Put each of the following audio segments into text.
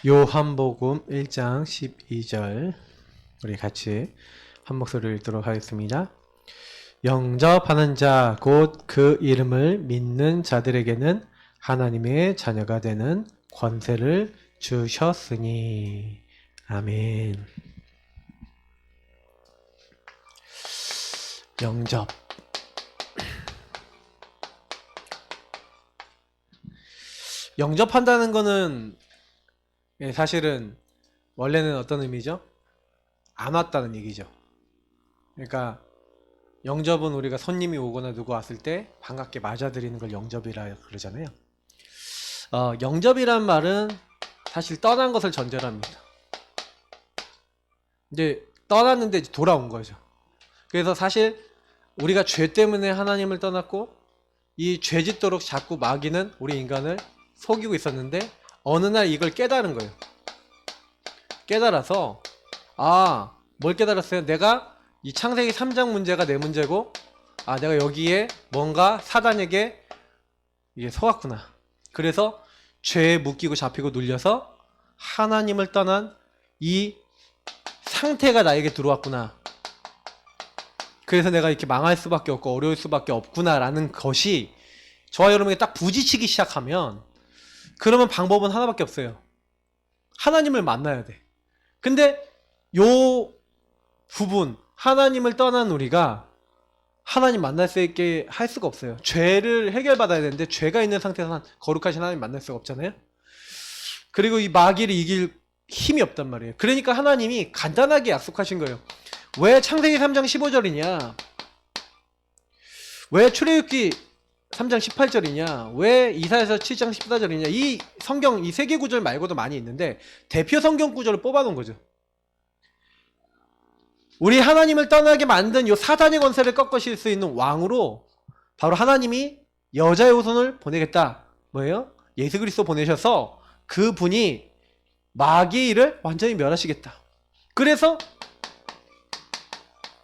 요한복음 1장 12절 우리 같이 한 목소리를 읽도록 하겠습니다. 영접하는 자 곧 그 이름을 믿는 자들에게는 하나님의 자녀가 되는 권세를 주셨으니. 아멘. 영접. 영접한다는 거는 사실은 원래는 어떤 의미죠? 안 왔다는 얘기죠. 그러니까 영접은 우리가 손님이 오거나 누구 왔을 때 반갑게 맞아들이는 걸 영접이라 그러잖아요. 영접이란 말은 사실 떠난 것을 전제로 합니다. 이제 떠났는데 이제 돌아온 거죠. 그래서 사실 우리가 죄 때문에 하나님을 떠났고 이 죄 짓도록 자꾸 마귀는 우리 인간을 속이고 있었는데 어느 날 이걸 깨달은 거예요. 깨달아서 뭘 깨달았어요? 내가 이 창세기 3장 문제가 내 문제고 내가 여기에 뭔가 사단에게 이게 속았구나. 그래서 죄에 묶이고 잡히고 눌려서 하나님을 떠난 이 상태가 나에게 들어왔구나. 그래서 내가 이렇게 망할 수밖에 없고 어려울 수밖에 없구나라는 것이 저와 여러분에게 딱 부딪히기 시작하면 그러면 방법은 하나밖에 없어요. 하나님을 만나야 돼. 근데 요 부분, 하나님을 떠난 우리가 하나님 만날 수 있게 할 수가 없어요. 죄를 해결받아야 되는데 죄가 있는 상태에서 거룩하신 하나님 만날 수가 없잖아요. 그리고 이 마귀를 이길 힘이 없단 말이에요. 그러니까 하나님이 간단하게 약속하신 거예요. 왜 창세기 3장 15절이냐? 왜 출애굽기 3장 18절이냐? 왜 이사야서 7장 14절이냐? 이 성경 이 세 개 구절 말고도 많이 있는데 대표 성경 구절을 뽑아놓은 거죠. 우리 하나님을 떠나게 만든 요 사단의 권세를 꺾으실 수 있는 왕으로 바로 하나님이 여자의 후손을 보내겠다. 뭐예요? 예수 그리스도 보내셔서 그분이 마귀의 일을 완전히 멸하시겠다. 그래서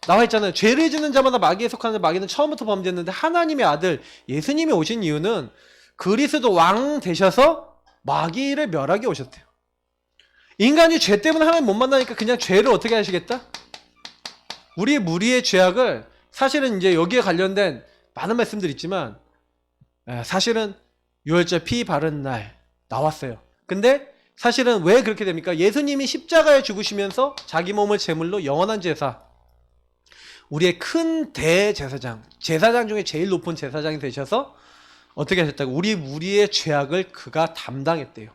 나와 있잖아요. 죄를 짓는 자마다 마귀에 속하는 마귀는 처음부터 범죄했는데 하나님의 아들 예수님이 오신 이유는 그리스도 왕 되셔서 마귀를 멸하게 오셨대요. 인간이 죄 때문에 하나님 못 만나니까 그냥 죄를 어떻게 하시겠다? 우리의 무리의 죄악을 사실은 이제 여기에 관련된 많은 말씀들이 있지만 사실은 유월절 피 바른 날 나왔어요. 근데 사실은 왜 그렇게 됩니까? 예수님이 십자가에 죽으시면서 자기 몸을 제물로 영원한 제사, 우리의 큰 대제사장, 제사장 중에 제일 높은 제사장이 되셔서 어떻게 하셨다고? 우리의 죄악을 그가 담당했대요.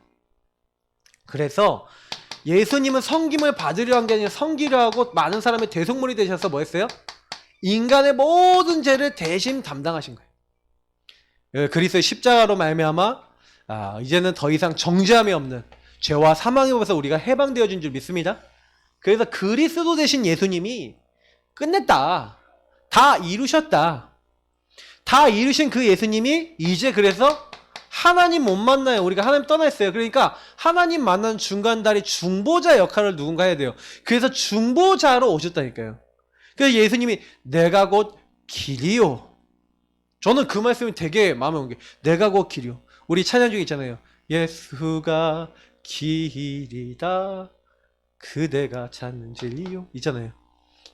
그래서 예수님은 섬김을 받으려 한 게 아니라 섬기려 하고 많은 사람의 대속물이 되셔서 뭐 했어요? 인간의 모든 죄를 대신 담당하신 거예요. 그리스도의 십자가로 말미암아 이제는 더 이상 정죄함이 없는 죄와 사망의 법에서 우리가 해방되어진 줄 믿습니다. 그래서 그리스도 되신 예수님이 끝냈다. 다 이루셨다. 다 이루신 그 예수님이 이제 그래서 하나님 못 만나요. 우리가 하나님 떠났어요. 그러니까 하나님 만난 중간다리 중보자 역할을 누군가 해야 돼요. 그래서 중보자로 오셨다니까요. 그래서 예수님이 내가 곧 길이요. 저는 그 말씀이 되게 마음에 온 게 내가 곧 길이요. 우리 찬양 중에 있잖아요. 예수가 길이다. 그대가 찾는 진리요. 있잖아요.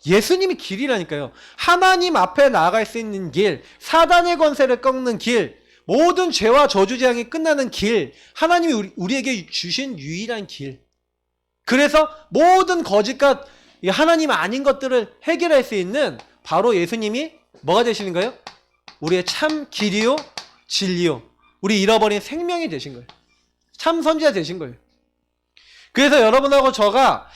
예수님이 길이라니까요. 하나님 앞에 나아갈 수 있는 길, 사단의 권세를 꺾는 길, 모든 죄와 저주 재앙이 끝나는 길, 하나님이 우리에게 주신 유일한 길. 그래서 모든 거짓과 하나님 아닌 것들을 해결할 수 있는 바로 예수님이 뭐가 되시는 거예요? 우리의 참 길이요, 진리요. 우리 잃어버린 생명이 되신 거예요. 참 선지자 되신 거예요. 그래서 여러분하고 저가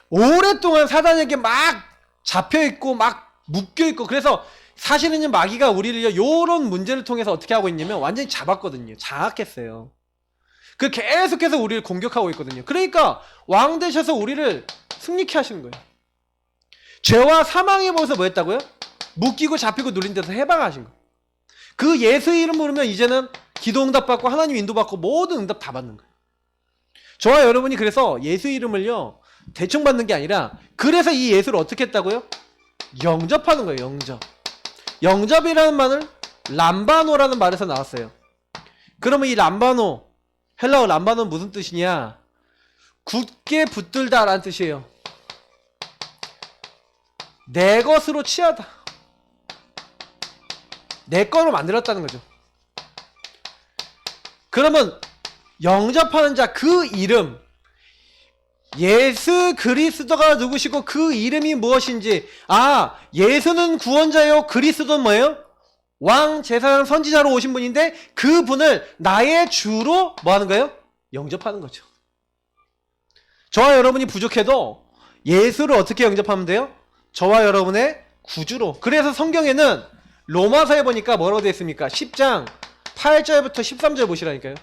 오랫동안 사단에게 막 잡혀있고 막 묶여있고 그래서 사실은 마귀가 우리를 이런 문제를 통해서 어떻게 하고 있냐면 완전히 잡았거든요. 장악했어요. 그 계속해서 우리를 공격하고 있거든요. 그러니까 왕 되셔서 우리를 승리케 하시는 거예요. 죄와 사망의 법에서 뭐 했다고요? 묶이고 잡히고 눌린 데서 해방하신 거예요. 그 예수 이름 부르면 이제는 기도 응답 받고 하나님 인도 받고 모든 응답 다 받는 거예요. 저와 여러분이 그래서 예수 이름을요 대충 받는 게 아니라 그래서 이 예수를 어떻게 했다고요? 영접하는 거예요. 영접. 영접이라는 말은 람바노라는 말에서 나왔어요. 그러면 이 람바노, 헬라어 람바노는 무슨 뜻이냐? 굳게 붙들다 라는 뜻이에요. 내 것으로 취하다. 내 거로 만들었다는 거죠. 그러면 영접하는 자 그 이름, 예수 그리스도가 누구시고 그 이름이 무엇인지, 예수는 구원자요, 그리스도는 뭐예요? 왕, 제사장, 선지자로 오신 분인데 그 분을 나의 주로 뭐 하는 거예요? 영접하는 거죠. 저와 여러분이 부족해도 예수를 어떻게 영접하면 돼요? 저와 여러분의 구주로. 그래서 성경에는 로마서에 보니까 뭐라고 되어 있습니까? 10장 8절부터 13절 보시라니까요.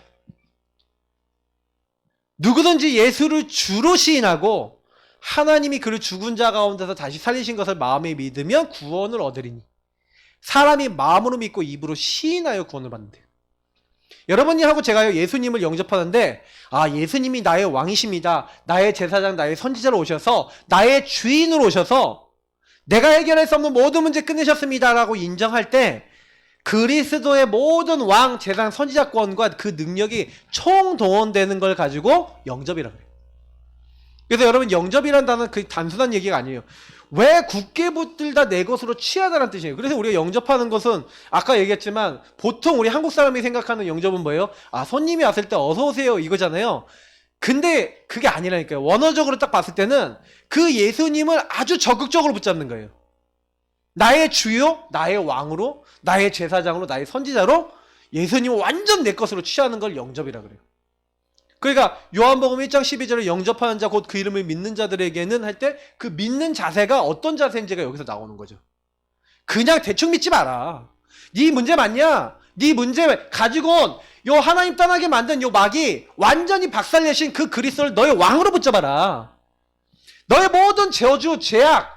누구든지 예수를 주로 시인하고 하나님이 그를 죽은 자 가운데서 다시 살리신 것을 마음에 믿으면 구원을 얻으리니 사람이 마음으로 믿고 입으로 시인하여 구원을 받는대요. 여러분하고 제가요 예수님을 영접하는데 예수님이 나의 왕이십니다. 나의 제사장, 나의 선지자로 오셔서 나의 주인으로 오셔서 내가 해결할 수 없는 모든 문제 끝내셨습니다 라고 인정할 때 그리스도의 모든 왕, 제사장, 선지자권과 그 능력이 총동원되는 걸 가지고 영접이라고 해요. 그래서 여러분 영접이란 단어는 그 단순한 얘기가 아니에요. 왜 굳게 붙들다 내 것으로 취하다라는 뜻이에요. 그래서 우리가 영접하는 것은 아까 얘기했지만 보통 우리 한국 사람이 생각하는 영접은 뭐예요? 손님이 왔을 때 어서 오세요 이거잖아요. 근데 그게 아니라니까요. 원어적으로 딱 봤을 때는 그 예수님을 아주 적극적으로 붙잡는 거예요. 나의 주요, 나의 왕으로, 나의 제사장으로, 나의 선지자로 예수님을 완전 내 것으로 취하는 걸 영접이라 그래요. 그러니까 요한복음 1장 12절에 영접하는 자 곧 그 이름을 믿는 자들에게는 할 때 그 믿는 자세가 어떤 자세인지가 여기서 나오는 거죠. 그냥 대충 믿지 마라. 네 문제 맞냐? 네 문제 가지고 온 요 하나님 떠나게 만든 요 마귀 완전히 박살내신 그 그리스도를 너의 왕으로 붙잡아라. 너의 모든 저주, 죄악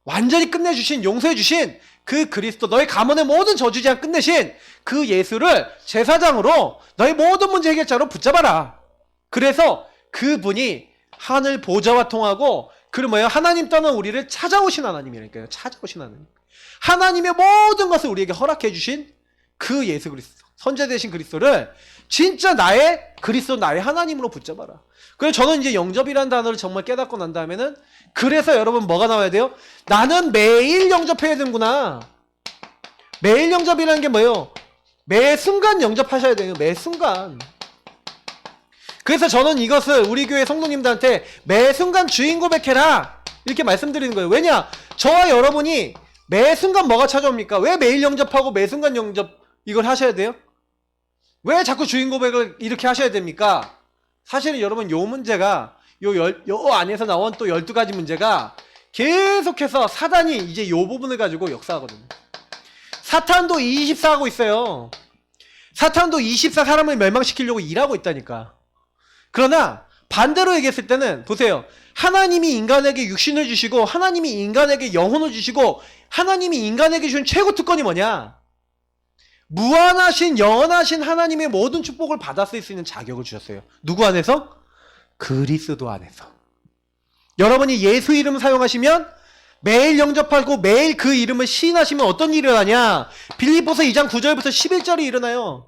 완전히 끝내주신, 용서해주신 그 그리스도, 너의 가문의 모든 저주제한 끝내신 그 예수를 제사장으로 너의 모든 문제 해결자로 붙잡아라. 그래서 그분이 하늘 보좌와 통하고 그리고 뭐예요? 하나님 떠난 우리를 찾아오신 하나님이라니까요. 찾아오신 하나님. 하나님의 모든 것을 우리에게 허락해 주신 그 예수 그리스도, 선제 되신 그리스도를 진짜 나의 그리스도, 나의 하나님으로 붙잡아라. 그래서 저는 이제 영접이라는 단어를 정말 깨닫고 난 다음에는 그래서 여러분 뭐가 나와야 돼요? 나는 매일 영접해야 되는구나. 매일 영접이라는 게 뭐예요? 매 순간 영접하셔야 돼요. 매 순간. 그래서 저는 이것을 우리 교회 성도님들한테 매 순간 주인 고백해라 이렇게 말씀드리는 거예요. 왜냐? 저와 여러분이 매 순간 뭐가 찾아옵니까? 왜 매일 영접하고 매 순간 영접 이걸 하셔야 돼요? 왜 자꾸 주인 고백을 이렇게 하셔야 됩니까? 사실은 여러분 요 문제가 요 안에서 나온 또 12가지 문제가 계속해서 사단이 이제 요 부분을 가지고 역사하거든요. 사탄도 24 하고 있어요. 사탄도 24 사람을 멸망시키려고 일하고 있다니까. 그러나 반대로 얘기했을 때는 보세요. 하나님이 인간에게 육신을 주시고 하나님이 인간에게 영혼을 주시고 하나님이 인간에게 주신 최고 특권이 뭐냐? 무한하신 영원하신 하나님의 모든 축복을 받았을 수 있는 자격을 주셨어요. 누구 안에서? 그리스도 안에서. 여러분이 예수 이름 사용하시면 매일 영접하고 매일 그 이름을 시인하시면 어떤 일이 일어나냐? 빌립보서 2장 9절부터 11절이 일어나요.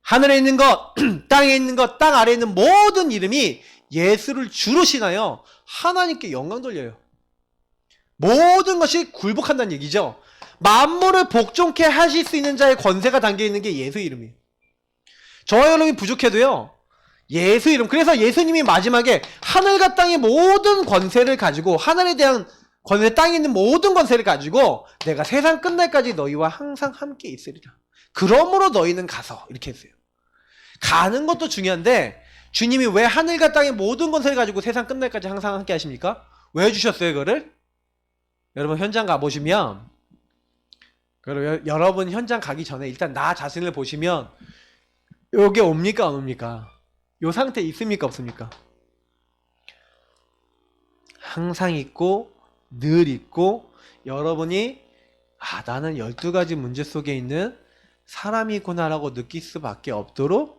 하늘에 있는 것, 땅에 있는 것, 땅 아래에 있는 모든 이름이 예수를 주로 시인하여 하나님께 영광 돌려요. 모든 것이 굴복한다는 얘기죠. 만물을 복종케 하실 수 있는 자의 권세가 담겨있는 게 예수 이름이에요. 저와 여러분이 부족해도요, 예수 이름. 그래서 예수님이 마지막에 하늘과 땅의 모든 권세를 가지고, 하늘에 대한 권세, 땅에 있는 모든 권세를 가지고 내가 세상 끝날까지 너희와 항상 함께 있으리라. 그러므로 너희는 가서, 이렇게 했어요. 가는 것도 중요한데 주님이 왜 하늘과 땅의 모든 권세를 가지고 세상 끝날까지 항상 함께 하십니까? 왜 주셨어요 그거를? 여러분 현장 가보시면, 여러분 현장 가기 전에 일단 나 자신을 보시면 요게 옵니까 안 옵니까? 요 상태 있습니까 없습니까? 항상 있고 늘 있고, 여러분이 나는 12가지 문제 속에 있는 사람이구나라고 느낄 수밖에 없도록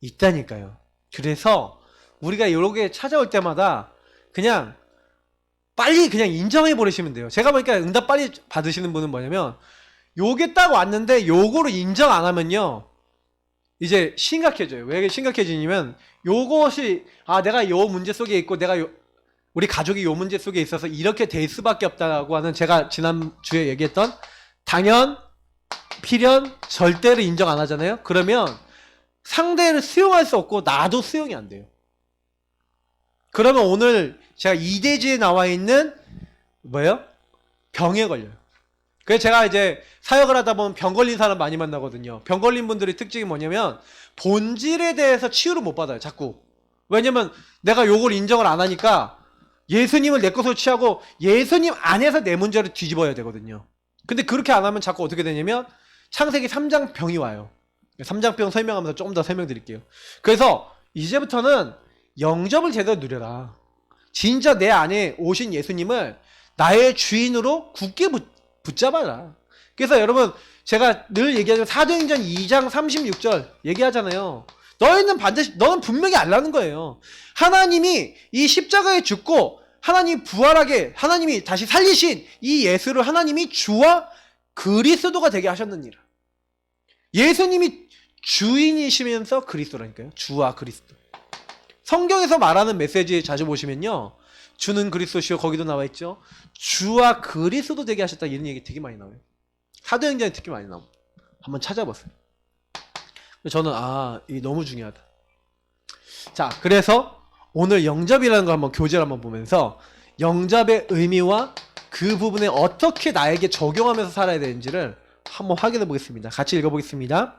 있다니까요. 그래서 우리가 요렇게 찾아올 때마다 그냥 빨리 그냥 인정해 버리시면 돼요. 제가 보니까 응답 빨리 받으시는 분은 뭐냐면, 요게 딱 왔는데 요거를 인정 안 하면요, 이제 심각해져요. 왜 심각해지냐면 요것이 내가 요 문제 속에 있고 우리 가족이 요 문제 속에 있어서 이렇게 될 수밖에 없다고 하는 제가 지난주에 얘기했던 당연, 필연, 절대를 인정 안 하잖아요. 그러면 상대를 수용할 수 없고 나도 수용이 안 돼요. 그러면 오늘 제가 2대지에 나와 있는 뭐예요? 병에 걸려요. 그래서 제가 이제 사역을 하다 보면 병 걸린 사람 많이 만나거든요. 병 걸린 분들의 특징이 뭐냐면 본질에 대해서 치유를 못 받아요. 자꾸. 왜냐면 내가 요걸 인정을 안 하니까 예수님을 내 것으로 취하고 예수님 안에서 내 문제를 뒤집어야 되거든요. 근데 그렇게 안 하면 자꾸 어떻게 되냐면 창세기 3장 병이 와요. 3장 병 설명하면서 조금 더 설명드릴게요. 그래서 이제부터는 영접을 제대로 누려라. 진짜 내 안에 오신 예수님을 나의 주인으로 굳게 붙잡아라. 그래서 여러분 제가 늘 얘기하는 사도행전 2장 36절 얘기하잖아요. 너는 분명히 알라는 거예요. 하나님이 이 십자가에 죽고 하나님이 부활하게 하나님이 다시 살리신 이 예수를 하나님이 주와 그리스도가 되게 하셨느니라. 예수님이 주인이시면서 그리스도라니까요. 주와 그리스도. 성경에서 말하는 메시지 자주 보시면요. 주는 그리스도시요. 거기도 나와 있죠. 주와 그리스도 되게 하셨다. 이런 얘기 되게 많이 나와요. 사도행전에 특히 많이 나옵니다. 한번 찾아보세요. 저는 이게 너무 중요하다. 자, 그래서 오늘 영접이라는 거 한번 교재를 한번 보면서 영접의 의미와 그 부분에 어떻게 나에게 적용하면서 살아야 되는지를 한번 확인해 보겠습니다. 같이 읽어보겠습니다.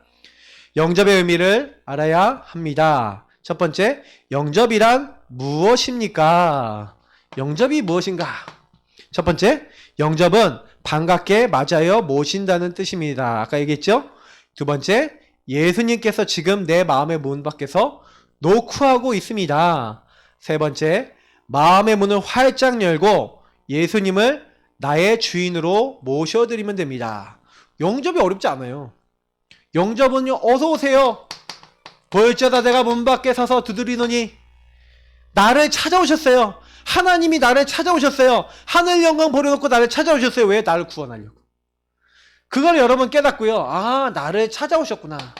영접의 의미를 알아야 합니다. 첫 번째, 영접이란 무엇입니까? 영접이 무엇인가? 첫 번째, 영접은 반갑게 맞아요 모신다는 뜻입니다. 아까 얘기했죠? 두 번째, 예수님께서 지금 내 마음의 문 밖에서 노크하고 있습니다. 세 번째, 마음의 문을 활짝 열고 예수님을 나의 주인으로 모셔드리면 됩니다. 영접이 어렵지 않아요. 영접은요, 어서 오세요. 볼자다 내가 문 밖에 서서 두드리노니 나를 찾아오셨어요. 하나님이 나를 찾아오셨어요. 하늘 영광 버려놓고 나를 찾아오셨어요. 왜? 나를 구원하려고. 그걸 여러분 깨닫고요. 나를 찾아오셨구나.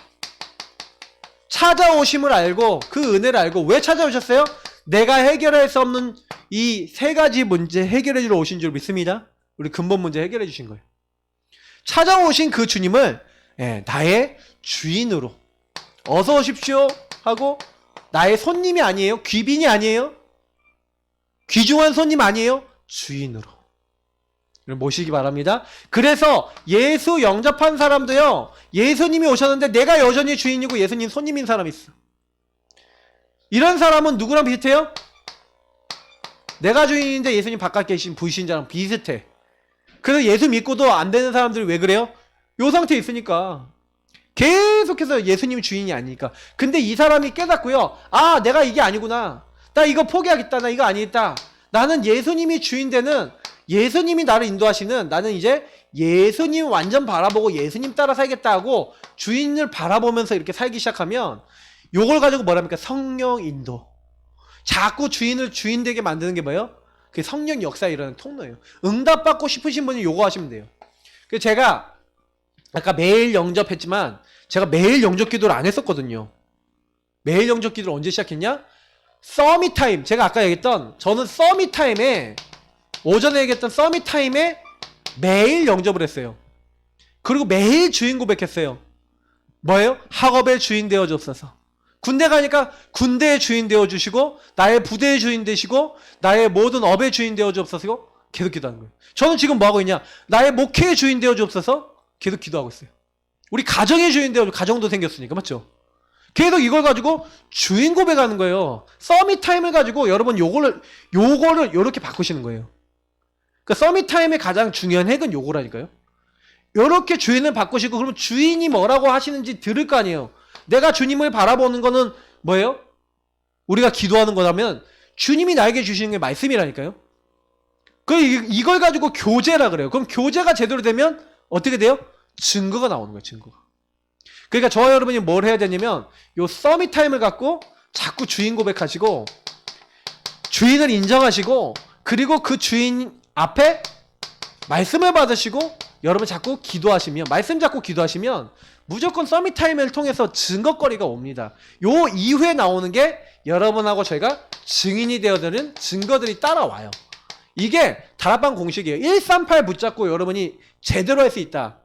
찾아오심을 알고 그 은혜를 알고 왜 찾아오셨어요? 내가 해결할 수 없는 이 세 가지 문제 해결해 주러 오신 줄 믿습니다. 우리 근본 문제 해결해 주신 거예요. 찾아오신 그 주님을 나의 주인으로 어서 오십시오 하고 나의 손님이 아니에요. 귀빈이 아니에요. 귀중한 손님 아니에요. 주인으로 모시기 바랍니다. 그래서 예수 영접한 사람도요. 예수님이 오셨는데 내가 여전히 주인이고 예수님 손님인 사람이 있어. 이런 사람은 누구랑 비슷해요? 내가 주인인데 예수님 바깥 계신 불신자랑 비슷해. 그래서 예수 믿고도 안 되는 사람들이 왜 그래요? 요 상태에 있으니까. 계속해서 예수님이 주인이 아니니까. 근데 이 사람이 깨닫고요. 내가 이게 아니구나. 나 이거 포기하겠다. 나 이거 아니겠다. 나는 예수님이 주인 되는 예수님이 나를 인도하시는 나는 이제 예수님 완전 바라보고 예수님 따라 살겠다 하고 주인을 바라보면서 이렇게 살기 시작하면 요걸 가지고 뭐랍니까? 성령 인도. 자꾸 주인을 주인 되게 만드는 게 뭐예요? 그게 성령 역사에 일어나는 통로예요. 응답받고 싶으신 분이 요거 하시면 돼요. 그래서 제가 아까 매일 영접했지만 제가 매일 영접 기도를 안 했었거든요. 매일 영접 기도를 언제 시작했냐? 서밋 타임. 제가 아까 얘기했던 저는 서밋 타임에 오전에 얘기했던 서밋 타임에 매일 영접을 했어요. 그리고 매일 주인 고백했어요. 뭐예요? 학업의 주인 되어주옵소서. 군대 가니까 군대의 주인 되어주시고 나의 부대의 주인 되시고 나의 모든 업의 주인 되어주옵소서. 계속 기도하는 거예요. 저는 지금 뭐하고 있냐? 나의 목회의 주인 되어주옵소서. 계속 기도하고 있어요. 우리 가정의 주인 되어주고 가정도 생겼으니까 맞죠? 계속 이걸 가지고 주인 고백하는 거예요. 서밋 타임을 가지고 여러분 요거를 요렇게 바꾸시는 거예요. 그러니까 서밋 타임의 가장 중요한 핵은 요거라니까요. 요렇게 주인을 바꾸시고 그러면 주인이 뭐라고 하시는지 들을 거 아니에요. 내가 주님을 바라보는 거는 뭐예요? 우리가 기도하는 거라면 주님이 나에게 주시는 게 말씀이라니까요. 이걸 가지고 교제라 그래요. 그럼 교제가 제대로 되면 어떻게 돼요? 증거가 나오는 거예요. 증거가. 그러니까 저와 여러분이 뭘 해야 되냐면 요 서밋 타임을 갖고 자꾸 주인 고백하시고 주인을 인정하시고 그리고 그 주인 앞에 말씀을 받으시고 여러분 자꾸 기도하시면, 말씀 잡고 기도하시면 무조건 서밋타임을 통해서 증거거리가 옵니다. 요 이후에 나오는 게 여러분하고 저희가 증인이 되어드는 증거들이 따라와요. 이게 다락방 공식이에요. 138 붙잡고 여러분이 제대로 할 수 있다.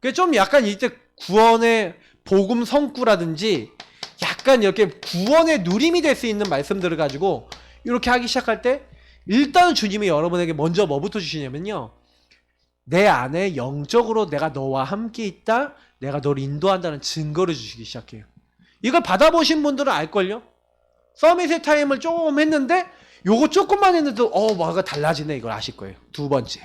그게 좀 약간 이때 구원의 복음 성구라든지 약간 이렇게 구원의 누림이 될 수 있는 말씀들을 가지고 이렇게 하기 시작할 때 일단 주님이 여러분에게 먼저 뭐부터 주시냐면요. 내 안에 영적으로 내가 너와 함께 있다. 내가 너를 인도한다는 증거를 주시기 시작해요. 이걸 받아보신 분들은 알걸요? 서밋의 타임을 조금 했는데 요거 조금만 했는데도 뭐가 달라지네. 이걸 아실 거예요. 두 번째.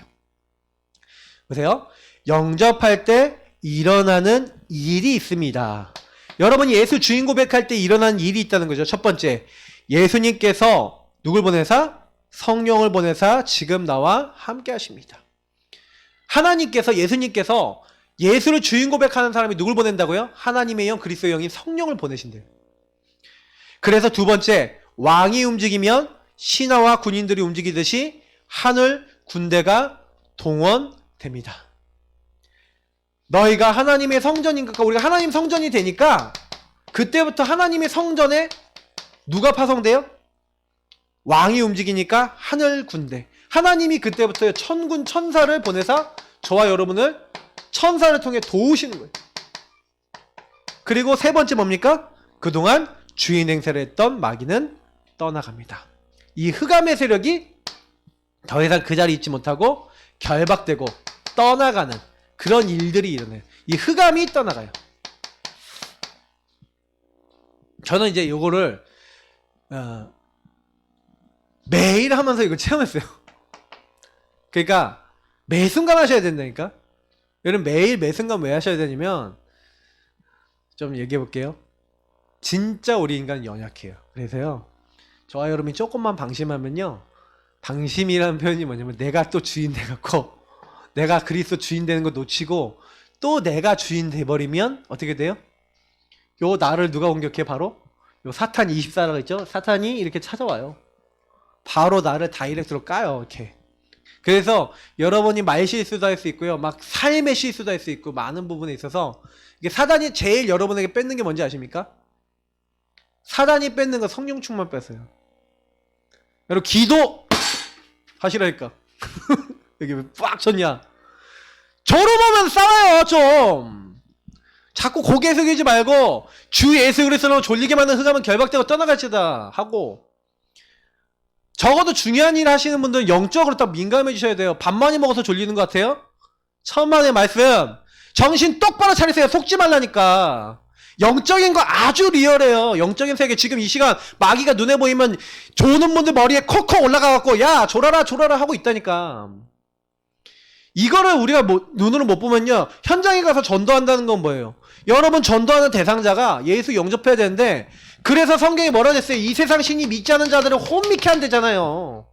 보세요. 영접할 때 일어나는 일이 있습니다. 여러분이 예수 주인 고백할 때 일어나는 일이 있다는 거죠. 첫 번째. 예수님께서 누굴 보내사? 성령을 보내사 지금 나와 함께 하십니다. 하나님께서, 예수님께서 예수를 주인 고백하는 사람이 누굴 보낸다고요? 하나님의 영, 그리스도의 영인 성령을 보내신대요. 그래서 두 번째, 왕이 움직이면 신하와 군인들이 움직이듯이 하늘 군대가 동원됩니다. 너희가 하나님의 성전이니까, 우리가 하나님 성전이 되니까 그때부터 하나님의 성전에 누가 파송돼요? 왕이 움직이니까 하늘 군대. 하나님이 그때부터 천군 천사를 보내사 저와 여러분을 천사를 통해 도우시는 거예요. 그리고 세 번째 뭡니까? 그동안 주인 행세를 했던 마귀는 떠나갑니다. 이 흑암의 세력이 더 이상 그 자리에 있지 못하고 결박되고 떠나가는 그런 일들이 일어나요. 이 흑암이 떠나가요. 저는 이제 요거를 매일 하면서 이걸 체험했어요. 그러니까 매 순간 하셔야 된다니까. 여러분 매일 매 순간 왜 하셔야 되냐면, 좀 얘기해 볼게요. 진짜 우리 인간은 연약해요. 그래서요, 저와 여러분이 조금만 방심하면요, 방심이라는 표현이 뭐냐면 내가 또 주인 돼갖고 내가 그리스도 주인 되는 거 놓치고 또 내가 주인 돼버리면 어떻게 돼요? 요 나를 누가 공격해? 바로 요 사탄 24라고 있죠? 사탄이 이렇게 찾아와요. 바로 나를 다이렉트로 까요. 이렇게. 그래서 여러분이 말 실수도 할 수 있고요, 막 삶의 실수도 할 수 있고, 많은 부분에 있어서 이게 사단이 제일 여러분에게 뺏는 게 뭔지 아십니까? 사단이 뺏는 건 성령 충만 뺏어요. 여러분 기도 하시라니까. 여기 왜 빡 쳤냐? 저로 보면 싸워요. 좀 자꾸 고개 숙이지 말고 주 예수 그리스도로 졸리게 만든 흑암은 결박되고 떠나갈지다 하고, 적어도 중요한 일 하시는 분들은 영적으로 딱 민감해지셔야 돼요. 밥 많이 먹어서 졸리는 것 같아요? 천만의 말씀, 정신 똑바로 차리세요. 속지 말라니까. 영적인 거 아주 리얼해요. 영적인 세계. 지금 이 시간 마귀가 눈에 보이면 조는 분들 머리에 콕콕 올라가갖고 야 졸아라 졸아라 하고 있다니까. 이거를 우리가 눈으로 못 보면요, 현장에 가서 전도한다는 건 뭐예요? 여러분 전도하는 대상자가 예수 영접해야 되는데, 그래서 성경이 뭐라 했어요? 이 세상 신이 믿지 않은 자들을 혼미케 한대잖아요.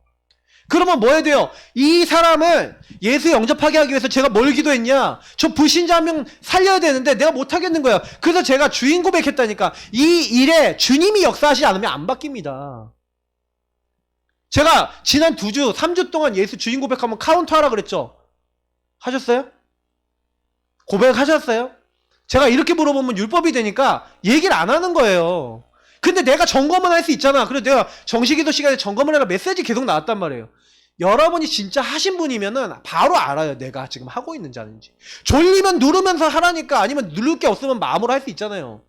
그러면 뭐 해야 돼요? 이 사람을 예수 영접하게 하기 위해서 제가 뭘 기도했냐? 저 불신자 한 명 살려야 되는데 내가 못 하겠는 거예요. 그래서 제가 주인 고백했다니까. 이 일에 주님이 역사하시지 않으면 안 바뀝니다. 제가 지난 2주, 3주 동안 예수 주인 고백하면 카운트 하라 그랬죠? 하셨어요? 고백하셨어요? 제가 이렇게 물어보면 율법이 되니까 얘기를 안 하는 거예요. 근데 내가 점검은 할 수 있잖아. 그래서 내가 정시기도 시간에 점검을 해라 메시지 계속 나왔단 말이에요. 여러분이 진짜 하신 분이면은 바로 알아요. 내가 지금 하고 있는지 아닌지. 졸리면 누르면서 하라니까. 아니면 누를 게 없으면 마음으로 할 수 있잖아요.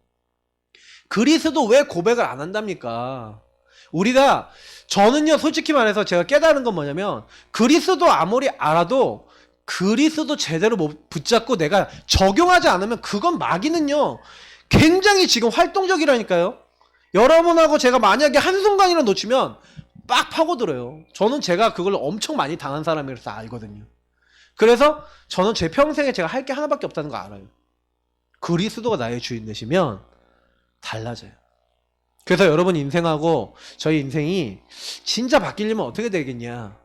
그리스도 왜 고백을 안 한답니까? 저는요, 솔직히 말해서 제가 깨달은 건 뭐냐면, 그리스도 아무리 알아도 그리스도 제대로 못 붙잡고 내가 적용하지 않으면 그건 마귀는요 굉장히 지금 활동적이라니까요. 여러분하고 제가 만약에 한순간이라도 놓치면 빡 파고들어요. 저는 제가 그걸 엄청 많이 당한 사람이라서 알거든요. 그래서 저는 제 평생에 제가 할 게 하나밖에 없다는 거 알아요. 그리스도가 나의 주인 되시면 달라져요. 그래서 여러분 인생하고 저희 인생이 진짜 바뀌려면 어떻게 되겠냐?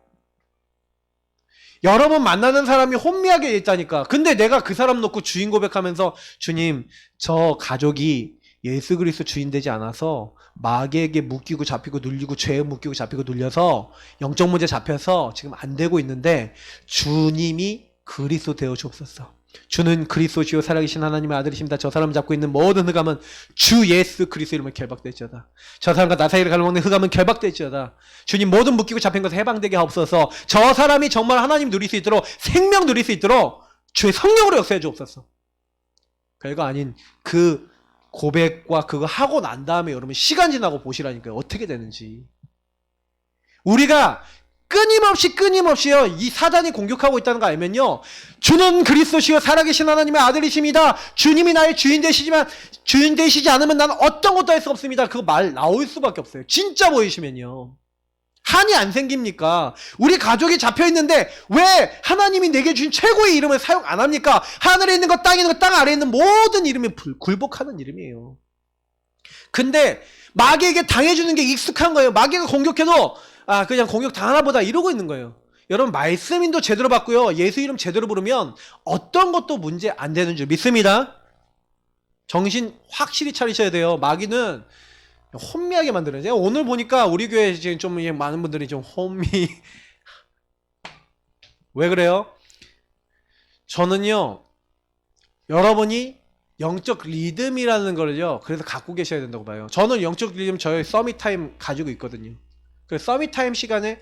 여러분 만나는 사람이 혼미하게 있다니까. 근데 내가 그 사람 놓고 주인 고백하면서, 주님, 저 가족이 예수 그리스도 주인 되지 않아서 마귀에게 묶이고 잡히고 눌리고 죄에 묶이고 잡히고 눌려서 영적 문제 잡혀서 지금 안 되고 있는데 주님이 그리스도 되어 주옵소서. 주는 그리스도시요 살아계신 하나님의 아들이십니다. 저 사람 잡고 있는 모든 흑암은 주 예수 그리스도 이름을 결박될지어다. 저 사람과 나 사이를 갈라먹는 흑암은 결박될지어다. 주님 모든 묶이고 잡힌 것을 해방되게 하옵소서. 저 사람이 정말 하나님 누릴 수 있도록 생명 누릴 수 있도록 주의 성령으로 역사해 주옵소서. 별거 아닌 그 고백과 그거 하고 난 다음에 여러분 시간 지나고 보시라니까요. 어떻게 되는지. 우리가 끊임없이요 이 사단이 공격하고 있다는 거 알면요, 주는 그리스도시요 살아계신 하나님의 아들이십니다. 주님이 나의 주인 되시지 않으면 나는 어떤 것도 할 수 없습니다. 그거 말 나올 수밖에 없어요. 진짜 보이시면요. 한이 안 생깁니까? 우리 가족이 잡혀있는데 왜 하나님이 내게 주신 최고의 이름을 사용 안 합니까? 하늘에 있는 것, 땅에 있는 것, 땅 아래에 있는 모든 이름이 굴복하는 이름이에요. 근데 마귀에게 당해주는 게 익숙한 거예요. 마귀가 공격해도 그냥 공격 당하나 보다 이러고 있는 거예요. 여러분 말씀인도 제대로 받고요, 예수 이름 제대로 부르면 어떤 것도 문제 안 되는 줄 믿습니다. 정신 확실히 차리셔야 돼요. 마귀는 혼미하게 만들어요. 제가 오늘 보니까 우리 교회 지금 좀 많은 분들이 좀 왜 그래요? 저는요, 여러분이 영적 리듬이라는 걸요 그래서 갖고 계셔야 된다고 봐요. 저는 영적 리듬 저희 서밋 타임 가지고 있거든요. 그 서밋 타임 시간에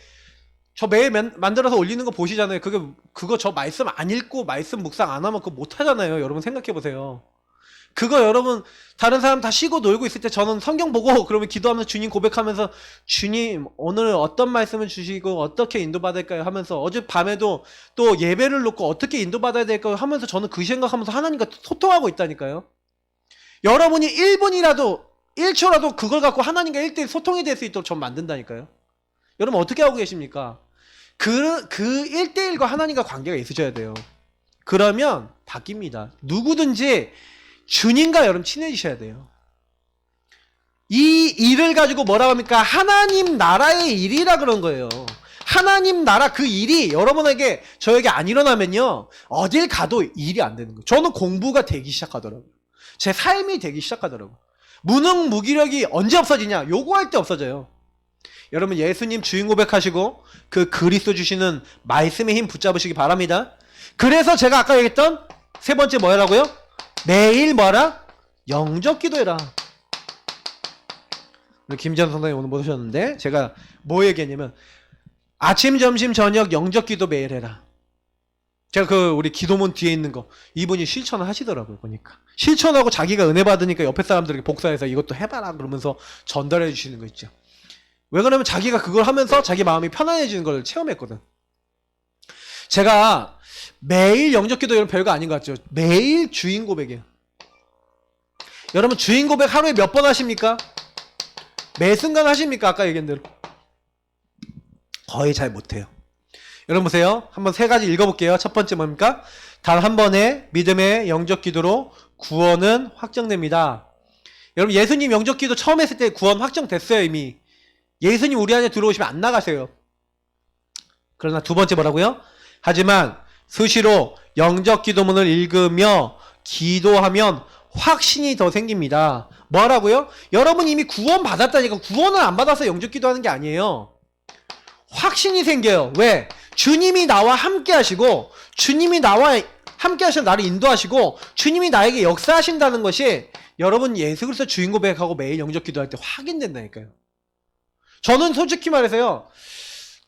저 매일 만들어서 올리는 거 보시잖아요. 그거 저 말씀 안 읽고 말씀 묵상 안 하면 그거 못 하잖아요. 여러분 생각해 보세요. 그거 여러분 다른 사람 다 쉬고 놀고 있을 때 저는 성경 보고 그러면 기도하면서 주님 고백하면서 주님 오늘 어떤 말씀을 주시고 어떻게 인도받을까요 하면서 어젯밤에도 또 예배를 놓고 어떻게 인도받아야 될까요 하면서 저는 그 생각하면서 하나님과 소통하고 있다니까요. 여러분이 1분이라도 1초라도 그걸 갖고 하나님과 1대1 소통이 될 수 있도록 전 만든다니까요. 여러분 어떻게 하고 계십니까? 그 1대1과 하나님과 관계가 있으셔야 돼요. 그러면 바뀝니다. 누구든지 주님과 여러분 친해지셔야 돼요. 이 일을 가지고 뭐라고 합니까? 하나님 나라의 일이라 그런 거예요. 하나님 나라 그 일이 여러분에게 저에게 안 일어나면요 어딜 가도 일이 안 되는 거예요. 저는 공부가 되기 시작하더라고요. 제 삶이 되기 시작하더라고요. 무능 무기력이 언제 없어지냐? 요구할 때 없어져요. 여러분 예수님 주인 고백하시고 그 그리스도 주시는 말씀의 힘 붙잡으시기 바랍니다. 그래서 제가 아까 얘기했던 세 번째 뭐라고요? 매일 뭐라? 영적 기도해라. 김지현 선생님 오늘 못 오셨는데 제가 뭐 얘기했냐면 아침 점심 저녁 영적 기도 매일 해라. 제가 그 우리 기도문 뒤에 있는 거 이분이 실천을 하시더라고요. 보니까 실천하고 자기가 은혜 받으니까 옆에 사람들에게 복사해서 이것도 해봐라 그러면서 전달해 주시는 거 있죠. 왜 그러냐면 자기가 그걸 하면서 자기 마음이 편안해지는 걸 체험했거든. 제가 매일 영적 기도 이런 별거 아닌 것 같죠. 매일 주인 고백이에요. 여러분 주인 고백 하루에 몇 번 하십니까? 매 순간 하십니까? 아까 얘기한 대로 거의 잘 못해요. 여러분 보세요. 한번 세 가지 읽어볼게요. 첫 번째 뭡니까? 단 한 번의 믿음의 영적 기도로 구원은 확정됩니다. 여러분 예수님 영적 기도 처음 했을 때 구원 확정됐어요. 이미 예수님 우리 안에 들어오시면 안 나가세요. 그러나 두 번째 뭐라고요? 하지만 수시로 영적 기도문을 읽으며 기도하면 확신이 더 생깁니다. 뭐라고요? 여러분 이미 구원 받았다니까. 구원을 안 받아서 영적 기도하는 게 아니에요. 확신이 생겨요. 왜? 주님이 나와 함께 하시고 주님이 나와 함께 하셔서 나를 인도하시고 주님이 나에게 역사하신다는 것이 여러분 예수 그리스도 주인 고백하고 매일 영적 기도할 때 확인된다니까요. 저는 솔직히 말해서요,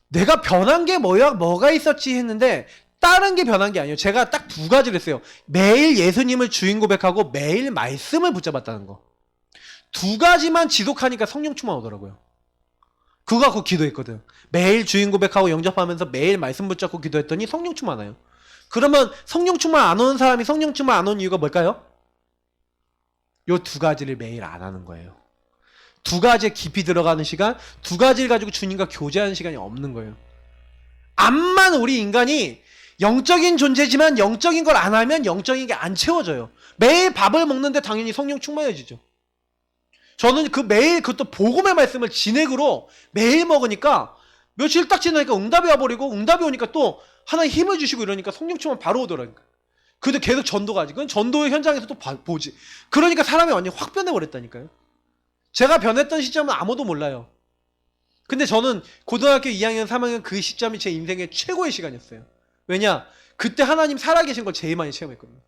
내가 변한 게 뭐가 있었지 했는데 다른 게 변한 게 아니에요. 제가 딱 두 가지를 했어요. 매일 예수님을 주인 고백하고 매일 말씀을 붙잡았다는 거. 두 가지만 지속하니까 성령 충만 오더라고요. 그거 갖고 기도했거든. 매일 주인 고백하고 영접하면서 매일 말씀 붙잡고 기도했더니 성령 충만 와요. 그러면 성령 충만 안 오는 사람이 성령 충만 안 오는 이유가 뭘까요? 요 두 가지를 매일 안 하는 거예요. 두 가지에 깊이 들어가는 시간, 두 가지를 가지고 주님과 교제하는 시간이 없는 거예요. 암만 우리 인간이 영적인 존재지만 영적인 걸 안 하면 영적인 게 안 채워져요. 매일 밥을 먹는데 당연히 성령 충만해지죠. 저는 그 매일 그것도 복음의 말씀을 진액으로 매일 먹으니까 며칠 딱 지나니까 응답이 와버리고 응답이 오니까 또 하나님 힘을 주시고 이러니까 성령 충만 바로 오더라니까. 근데 계속 전도가 아직. 그건 전도의 현장에서 또 보지. 그러니까 사람이 완전히 확 변해버렸다니까요. 제가 변했던 시점은 아무도 몰라요. 근데 저는 고등학교 2학년, 3학년 그 시점이 제 인생의 최고의 시간이었어요. 왜냐? 그때 하나님 살아계신 걸 제일 많이 체험했거든요.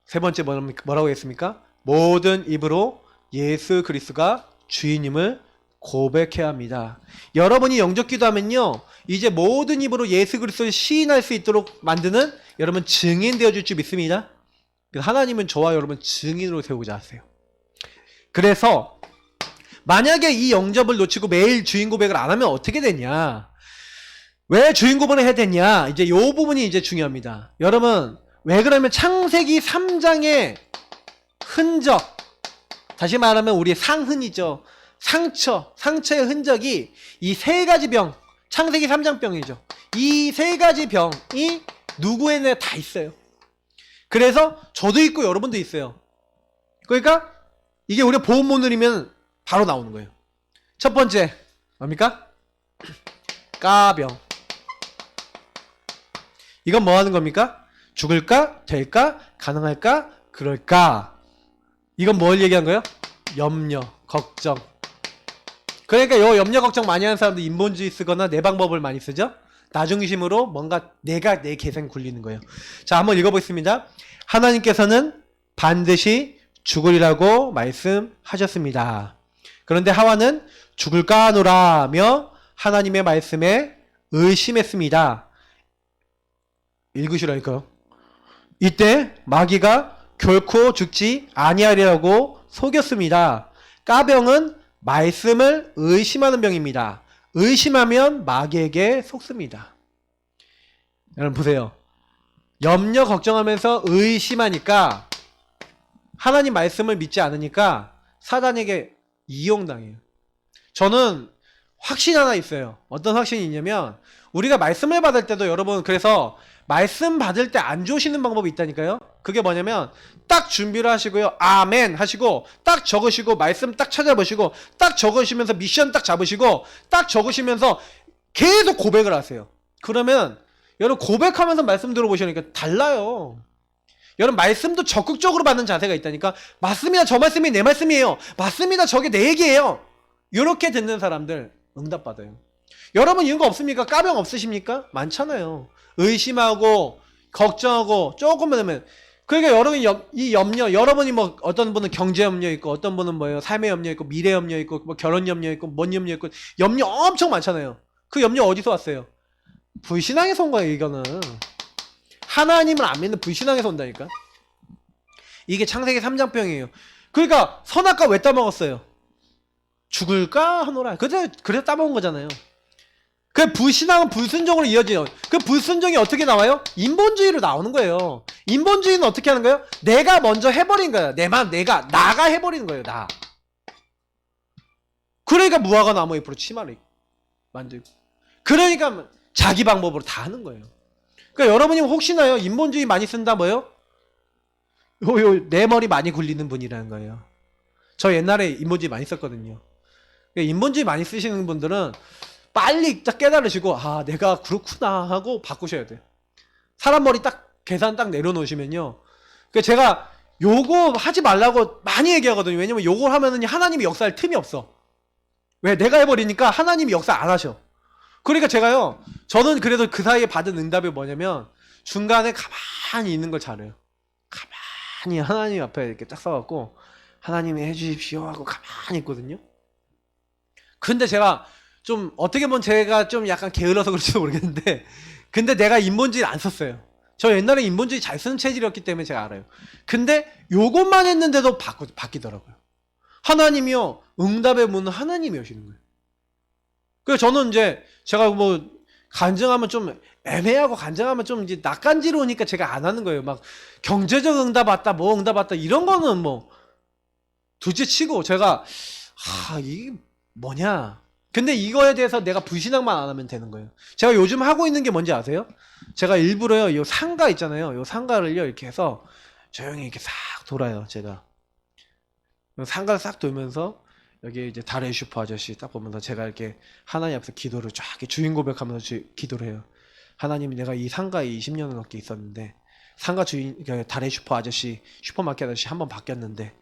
세 번째 뭐라고 했습니까? 모든 입으로 예수 그리스도가 주인님을 고백해야 합니다. 여러분이 영적 기도하면요, 이제 모든 입으로 예수 그리스도를 시인할 수 있도록 만드는 여러분 증인 되어줄 줄 믿습니다. 하나님은 저와 여러분 증인으로 세우고자 하세요. 그래서 만약에 이 영접을 놓치고 매일 주인 고백을 안 하면 어떻게 되냐? 왜 주인 고백을 해야 되냐? 이제 요 부분이 이제 중요합니다. 여러분, 왜 그러면 창세기 3장의 흔적, 다시 말하면 우리의 상흔이죠. 상처의 흔적이 이 세 가지 병, 창세기 3장 병이죠. 이 세 가지 병이 누구에나 다 있어요. 그래서 저도 있고 여러분도 있어요. 그러니까 이게 우리가 보험 못 누리면 바로 나오는 거예요. 첫 번째 뭡니까? 까병. 이건 뭐 하는 겁니까? 죽을까? 될까? 가능할까? 그럴까? 이건 뭘 얘기한 거예요? 염려, 걱정. 그러니까 요 염려, 걱정 많이 하는 사람들 인본주의 쓰거나 내 방법을 많이 쓰죠? 나중심으로 뭔가 내가 내 계산 굴리는 거예요. 자, 한번 읽어보겠습니다. 하나님께서는 반드시 죽으리라고 말씀하셨습니다. 그런데 하와는 죽을까 하노라며 하나님의 말씀에 의심했습니다. 읽으시라니까요. 이때 마귀가 결코 죽지 아니하리라고 속였습니다. 까병은 말씀을 의심하는 병입니다. 의심하면 마귀에게 속습니다. 여러분 보세요. 염려 걱정하면서 의심하니까 하나님 말씀을 믿지 않으니까 사단에게 이용당해요. 저는 확신 하나 있어요. 어떤 확신이 있냐면 우리가 말씀을 받을 때도 여러분, 그래서 말씀 받을 때 안 좋으시는 방법이 있다니까요. 그게 뭐냐면 딱 준비를 하시고요, 아멘 하시고 딱 적으시고 말씀 딱 찾아보시고 딱 적으시면서 미션 딱 잡으시고 딱 적으시면서 계속 고백을 하세요. 그러면 여러분 고백하면서 말씀 들어보시니까 달라요. 여러분 말씀도 적극적으로 받는 자세가 있다니까. 맞습니다, 저 말씀이 내 말씀이에요. 맞습니다, 저게 내 얘기예요. 이렇게 듣는 사람들 응답받아요. 여러분 이런 거 없습니까? 까병 없으십니까? 많잖아요. 의심하고 걱정하고 조금만 하면. 그러니까 여러분이 이 염려, 여러분이 뭐 어떤 분은 경제 염려 있고 어떤 분은 뭐예요, 삶의 염려 있고 미래 염려 있고 뭐 결혼 염려 있고 뭔 염려 있고 염려 엄청 많잖아요. 그 염려 어디서 왔어요? 불신앙에서 온 거예요. 이거는 하나님을 안 믿는 불신앙에서 온다니까. 이게 창세기 3장병이에요. 그러니까 선악과 왜 따먹었어요? 죽을까 하노라. 그래서 따먹은 거잖아요. 그 불신앙은 불순종으로 이어져요. 그 불순종이 어떻게 나와요? 인본주의로 나오는 거예요. 인본주의는 어떻게 하는 거예요? 내가 먼저 해버린 거예요. 나가 해버리는 거예요. 나. 그러니까 무화과 나무 잎으로 치마를 만들고. 그러니까 자기 방법으로 다 하는 거예요. 그러니까 여러분이 혹시나요, 인본주의 많이 쓴다 뭐요? 내 머리 많이 굴리는 분이라는 거예요. 저 옛날에 인본주의 많이 썼거든요. 그러니까 인본주의 많이 쓰시는 분들은 빨리 딱 깨달으시고, 아, 내가 그렇구나 하고 바꾸셔야 돼요. 사람 머리 딱 계산 딱 내려놓으시면요. 그러니까 제가 요거 하지 말라고 많이 얘기하거든요. 왜냐면 요걸 하면은 하나님이 역사할 틈이 없어. 왜? 내가 해버리니까 하나님이 역사 안 하셔. 그러니까 제가요, 저는 그래도 그 사이에 받은 응답이 뭐냐면 중간에 가만히 있는 걸 잘해요. 가만히 하나님 앞에 이렇게 딱 서갖고 하나님이 해주십시오 하고 가만히 있거든요. 근데 제가 좀 어떻게 보면 제가 좀 약간 게을러서 그럴지도 모르겠는데, 근데 내가 인본주의를 안 썼어요. 저 옛날에 인본주의 잘 쓰는 체질이었기 때문에 제가 알아요. 근데 요것만 했는데도 바뀌더라고요. 하나님이요, 응답의 문은 하나님이 여시는 거예요. 그래서 저는 이제 제가 뭐 간증하면 좀 애매하고 간증하면 좀 이제 낯간지러우니까 제가 안 하는 거예요. 막 경제적 응답 왔다, 뭐 응답 왔다 이런 거는 뭐 둘째 치고 제가 이게 뭐냐. 근데 이거에 대해서 내가 불신앙만 안 하면 되는 거예요. 제가 요즘 하고 있는 게 뭔지 아세요? 제가 일부러요, 요 상가 있잖아요. 요 상가를요 이렇게 해서 조용히 이렇게 싹 돌아요. 제가 요 상가를 싹 돌면서 여기 이제 달의 슈퍼 아저씨 딱 보면서 제가 이렇게 하나님 앞에서 기도를 쫙 이렇게 주인 고백하면서 기도를 해요. 하나님, 내가 이 상가에 20년을 넘게 있었는데 상가 주인, 달의 슈퍼 아저씨, 슈퍼마켓 아저씨 한 번 바뀌었는데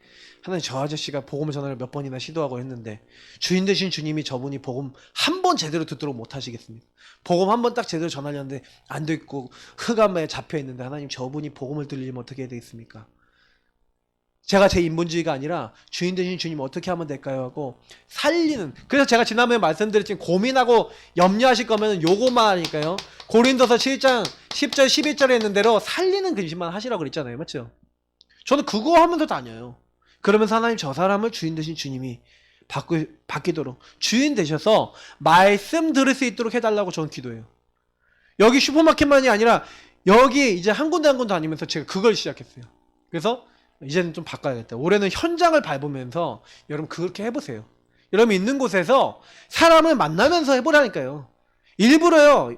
하나님 저 아저씨가 복음 전화를 몇 번이나 시도하고 했는데 주인 되신 주님이 저분이 복음 한 번 제대로 듣도록 못 하시겠습니까? 복음 한 번 딱 제대로 전하려는데 안 듣고 흑암에 잡혀 있는데 하나님 저분이 복음을 들리면 어떻게 해야 되겠습니까? 제가 제 인본주의가 아니라 주인 되신 주님 어떻게 하면 될까요? 하고 살리는. 그래서 제가 지난번에 말씀드렸지만 고민하고 염려하실 거면 요거만 하니까요. 고린도서 7장 10절 11절에 있는 대로 살리는 근심만 하시라고 그랬잖아요. 맞죠? 저는 그거 하면서 다녀요. 그러면서 하나님 저 사람을 주인 되신 주님이 바뀌도록 주인 되셔서 말씀 들을 수 있도록 해달라고 저는 기도해요. 여기 슈퍼마켓만이 아니라 여기 이제 한 군데 한 군데 다니면서 제가 그걸 시작했어요. 그래서 이제는 좀 바꿔야겠다. 올해는 현장을 밟으면서 여러분 그렇게 해보세요. 여러분 있는 곳에서 사람을 만나면서 해보라니까요. 일부러요.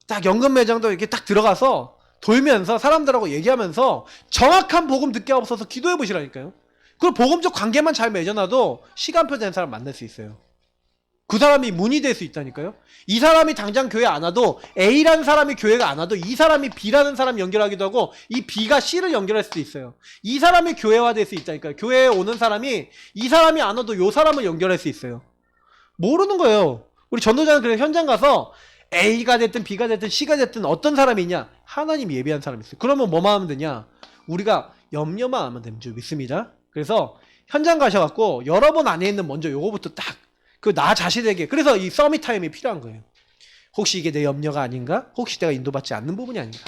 딱 연금 매장도 이렇게 딱 들어가서 돌면서 사람들하고 얘기하면서 정확한 복음 듣게 없어서 기도해 보시라니까요. 그리고 복음적 관계만 잘 맺어놔도 시간표 된 사람 만날 수 있어요. 그 사람이 문이 될 수 있다니까요. 이 사람이 당장 교회 안 와도 A라는 사람이 교회가 안 와도 이 사람이 B라는 사람 연결하기도 하고 이 B가 C를 연결할 수도 있어요. 이 사람이 교회화 될 수 있다니까요. 교회에 오는 사람이 이 사람이 안 와도 이 사람을 연결할 수 있어요. 모르는 거예요. 우리 전도자는 그래서 현장 가서 A가 됐든 B가 됐든 C가 됐든 어떤 사람이 있냐? 하나님 예비한 사람이 있어요. 그러면 뭐만 하면 되냐? 우리가 염려만 하면 되는 줄 믿습니다. 그래서 현장 가셔갖고 여러 번 안에 있는 먼저 요거부터 딱 그 나 자신에게. 그래서 이 서밋 타임이 필요한 거예요. 혹시 이게 내 염려가 아닌가? 혹시 내가 인도받지 않는 부분이 아닌가?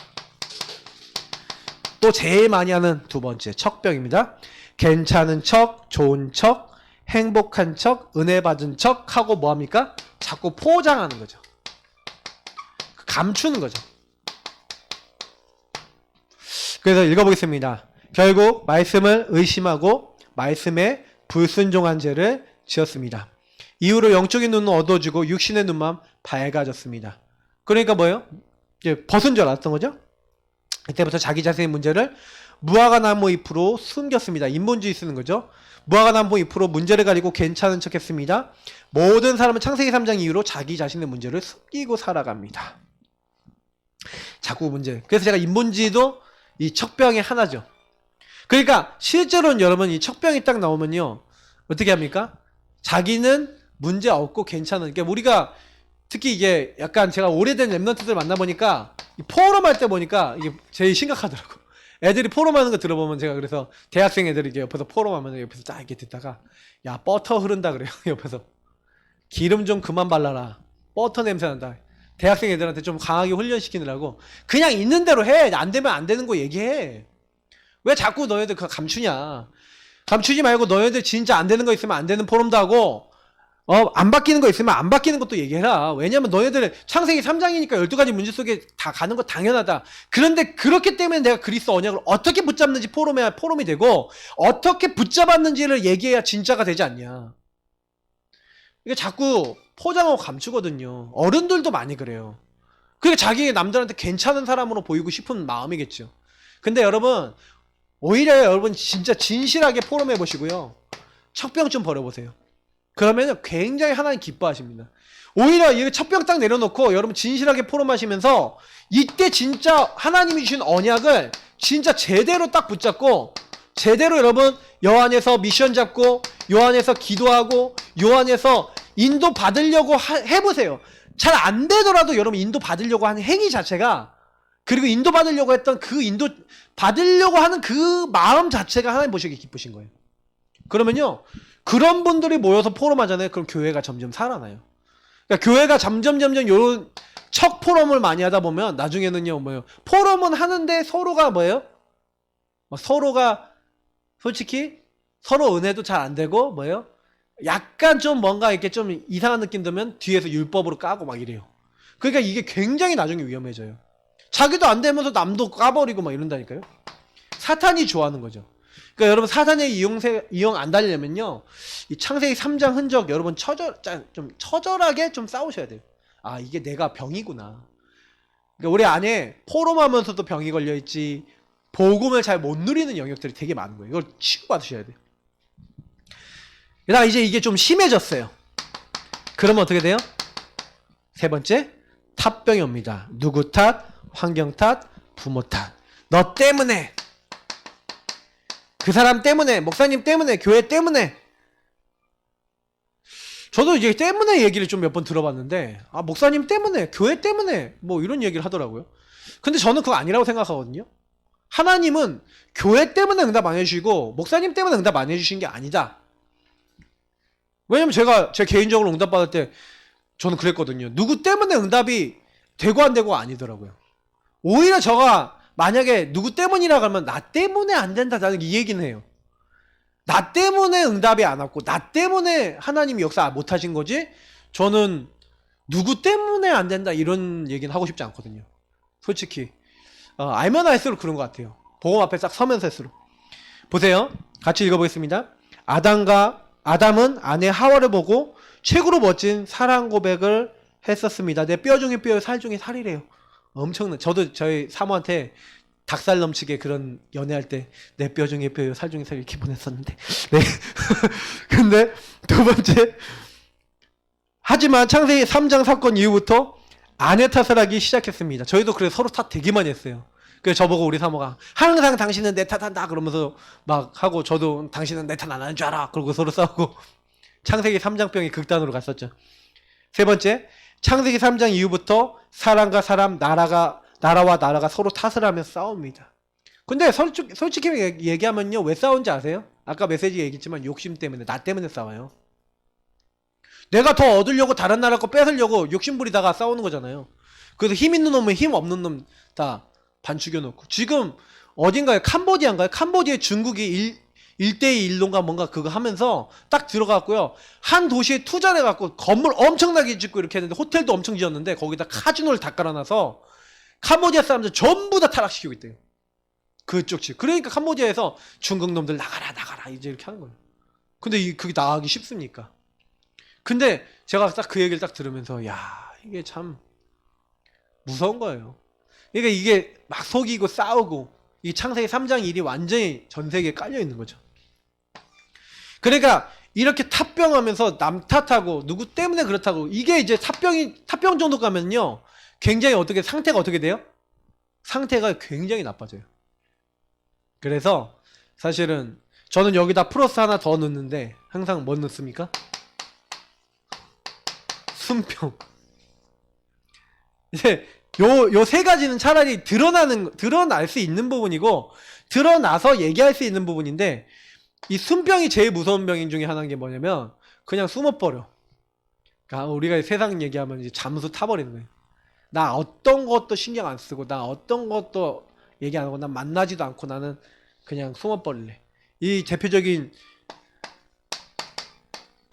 또 제일 많이 하는 두 번째 척병입니다. 괜찮은 척, 좋은 척, 행복한 척, 은혜 받은 척 하고 뭐합니까? 자꾸 포장하는 거죠. 감추는 거죠. 그래서 읽어보겠습니다. 결국 말씀을 의심하고 말씀에 불순종한 죄를 지었습니다. 이후로 영적인 눈은 어두워지고 육신의 눈만 밝아졌습니다. 그러니까 뭐예요? 이제 벗은 줄 알았던 거죠? 이때부터 자기 자신의 문제를 무화과나무 잎으로 숨겼습니다. 인본주의 쓰는 거죠. 무화과나무 잎으로 문제를 가리고 괜찮은 척 했습니다. 모든 사람은 창세기 3장 이후로 자기 자신의 문제를 숨기고 살아갑니다. 자꾸 문제. 그래서 제가 인본주의도 이 척병의 하나죠. 그러니까 실제로는 여러분 이 척병이 딱 나오면요. 어떻게 합니까? 자기는 문제 없고 괜찮은. 그러니까 우리가 특히 이게 약간 제가 오래된 랩런트들 만나보니까 포럼할 때 보니까 이게 제일 심각하더라고. 애들이 포럼하는 거 들어보면 제가 그래서 대학생 애들이 이게 옆에서 포럼하면 옆에서 딱 이렇게 듣다가 야 버터 흐른다 그래요. 옆에서 기름 좀 그만 발라라. 버터 냄새 난다. 대학생 애들한테 좀 강하게 훈련시키느라고 그냥 있는 대로 해. 안 되면 안 되는 거 얘기해. 왜 자꾸 너희들 그거 감추냐. 감추지 말고 너희들 진짜 안 되는 거 있으면 안 되는 포럼도 하고 안 바뀌는 거 있으면 안 바뀌는 것도 얘기해라. 왜냐면 너희들 창세기 3장이니까 12가지 문제 속에 다 가는 거 당연하다. 그런데 그렇기 때문에 내가 그리스도 언약을 어떻게 붙잡는지 포럼이 되고 어떻게 붙잡았는지를 얘기해야 진짜가 되지 않냐. 이게 자꾸 포장하고 감추거든요. 어른들도 많이 그래요. 그게 자기 남들한테 괜찮은 사람으로 보이고 싶은 마음이겠죠. 근데 여러분 오히려 여러분 진짜 진실하게 포럼해 보시고요. 척병 좀 버려보세요. 그러면 굉장히 하나님 기뻐하십니다. 오히려 이 척병 딱 내려놓고 여러분 진실하게 포럼하시면서 이때 진짜 하나님이 주신 언약을 진짜 제대로 딱 붙잡고 제대로 여러분 요 안에서 미션 잡고 요 안에서 기도하고 요 안에서 인도 받으려고 해보세요. 잘 안 되더라도 여러분 인도 받으려고 하는 행위 자체가 그리고 인도 받으려고 했던 그 인도 받으려고 하는 그 마음 자체가 하나님 보시기에 기쁘신 거예요. 그러면요 그런 분들이 모여서 포럼하잖아요. 그럼 교회가 점점 살아나요. 그러니까 교회가 점점 요런 척 포럼을 많이 하다 보면 나중에는요 뭐예요? 포럼은 하는데 서로가 뭐예요? 서로가 솔직히 서로 은혜도 잘 안 되고 뭐예요? 약간 좀 뭔가 이렇게 좀 이상한 느낌 들면 뒤에서 율법으로 까고 막 이래요. 그러니까 이게 굉장히 나중에 위험해져요. 자기도 안 되면서 남도 까버리고 막 이런다니까요. 사탄이 좋아하는 거죠. 그러니까 여러분 사탄의 이용 안 달려면요. 이 창세기 3장 흔적 여러분 좀 처절하게 좀 싸우셔야 돼요. 아 이게 내가 병이구나. 그러니까 우리 안에 포럼하면서도 병이 걸려있지 복음을 잘 못 누리는 영역들이 되게 많은 거예요. 이걸 치유받으셔야 돼요. 게다가 이제 이게 좀 심해졌어요. 그러면 어떻게 돼요? 세 번째 탓병이 옵니다. 누구 탓? 환경 탓? 부모 탓. 너 때문에 그 사람 때문에, 목사님 때문에, 교회 때문에. 저도 이제 때문에 얘기를 좀 몇 번 들어봤는데, 아, 목사님 때문에, 교회 때문에, 뭐 이런 얘기를 하더라고요. 근데 저는 그거 아니라고 생각하거든요. 하나님은 교회 때문에 응답 안 해주시고, 목사님 때문에 응답 안 해주신 게 아니다. 왜냐면 제가 제 개인적으로 응답 받을 때, 저는 그랬거든요. 누구 때문에 응답이 되고 안 되고 아니더라고요. 오히려 저가 만약에 누구 때문이라 하면 나 때문에 안 된다, 나는 이 얘기는 해요. 나 때문에 응답이 안 왔고 나 때문에 하나님이 역사 못 하신 거지, 저는 누구 때문에 안 된다 이런 얘기는 하고 싶지 않거든요. 솔직히 알면 알수록 그런 것 같아요. 복음 앞에 딱 서면서 할수록. 보세요, 같이 읽어보겠습니다. 아담은 아내 하와를 보고 최고로 멋진 사랑 고백을 했었습니다. 내 뼈 중에 뼈, 살 중에 살이래요. 엄청난. 저도 저희 사모한테 닭살 넘치게 그런 연애할 때 내 뼈 중에 뼈, 살 중에 살 이렇게 보냈었는데. 네. 근데 두 번째, 하지만 창세기 3장 사건 이후부터 아내 탓을 하기 시작했습니다. 저희도 그래서 서로 탓 되게 많이 했어요. 그래서 저보고 우리 사모가 항상 당신은 내 탓한다 그러면서 막 하고, 저도 당신은 내 탓 안 하는 줄 알아 그러고 서로 싸우고. 창세기 3장 병이 극단으로 갔었죠. 세 번째, 창세기 3장 이후부터 사람과 사람, 나라와 나라가 서로 탓을 하며 싸웁니다. 근데 솔직히 얘기하면요, 왜 싸운지 아세요? 아까 메시지 얘기했지만 욕심 때문에, 나 때문에 싸워요. 내가 더 얻으려고 다른 나라 거 뺏으려고 욕심 부리다가 싸우는 거잖아요. 그래서 힘 있는 놈은 힘 없는 놈 다 반죽여 놓고. 지금 어딘가에, 캄보디아인가요? 캄보디아에 중국이 1대1론가 뭔가 그거 하면서 딱 들어갔고요. 한 도시에 투자를 해갖고 건물 엄청나게 짓고 이렇게 했는데, 호텔도 엄청 지었는데 거기다 카지노를 다 깔아놔서 캄보디아 사람들 전부 다 타락시키고 있대요. 그쪽 집. 그러니까 캄보디아에서 중국 놈들 나가라 이제 이렇게 하는 거예요. 근데 그게 나가기 쉽습니까? 근데 제가 딱 그 얘기를 딱 들으면서, 야, 이게 참 무서운 거예요. 그러니까 이게 막 속이고 싸우고, 이 창세기 3장 일이 완전히 전 세계에 깔려 있는 거죠. 그러니까 이렇게 탑병하면서 남 탓하고 누구 때문에 그렇다고, 이게 이제 탑병 정도 가면요, 굉장히 상태가 어떻게 돼요? 상태가 굉장히 나빠져요. 그래서 사실은 저는 여기다 플러스 하나 더 넣는데, 항상 뭐 넣습니까? 순평. 이제 요 세 가지는 차라리 드러날 수 있는 부분이고, 드러나서 얘기할 수 있는 부분인데, 이 순병이 제일 무서운 병인 중에 하나인 게 뭐냐면, 그냥 숨어버려. 그러니까 우리가 세상 얘기하면 이제 잠수 타버리는 거예요. 나 어떤 것도 신경 안 쓰고, 나 어떤 것도 얘기 안 하고, 난 만나지도 않고, 나는 그냥 숨어버릴래. 이 대표적인